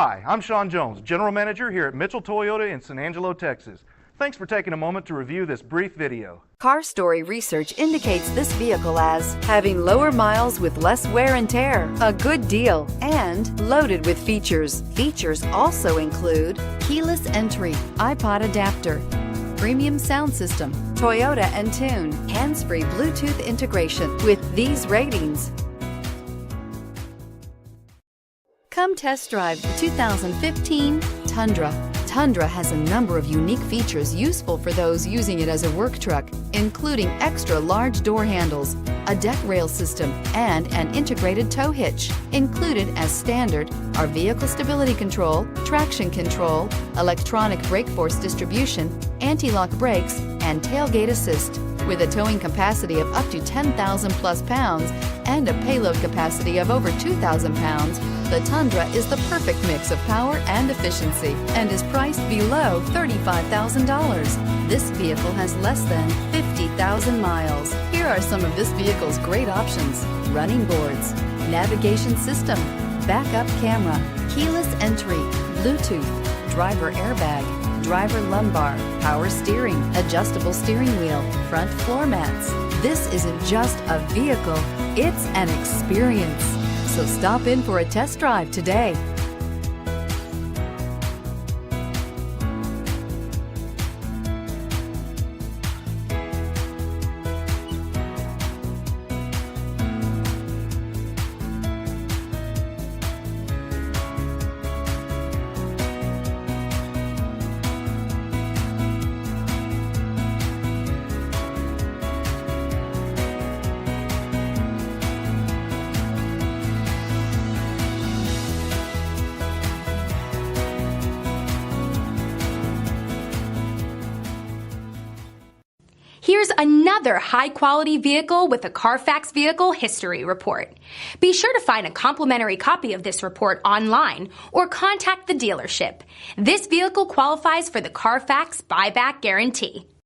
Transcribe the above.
Hi, I'm Sean Jones, General Manager here at Mitchell Toyota in San Angelo, Texas. Thanks for taking a moment to review this brief video. Car Story research indicates this vehicle as having lower miles with less wear and tear, a good deal, and loaded with features. Features also include keyless entry, iPod adapter, premium sound system, Toyota Entune, hands-free Bluetooth integration. With these ratings, come test drive the 2015 Tundra. Tundra has a number of unique features useful for those using it as a work truck, including extra large door handles, a deck rail system, and an integrated tow hitch. Included as standard are vehicle stability control, traction control, electronic brake force distribution, anti-lock brakes, and tailgate assist. With a towing capacity of up to 10,000 plus pounds and a payload capacity of over 2,000 pounds, the Tundra is the perfect mix of power and efficiency and is priced below $35,000. This vehicle has less than 50,000 miles. Here are some of this vehicle's great options: running boards, navigation system, backup camera, keyless entry, Bluetooth, driver airbag, driver lumbar, power steering, adjustable steering wheel, front floor mats. This isn't just a vehicle, it's an experience. So stop in for a test drive today. Here's another high-quality vehicle with a Carfax Vehicle History Report. Be sure to find a complimentary copy of this report online or contact the dealership. This vehicle qualifies for the Carfax Buyback Guarantee.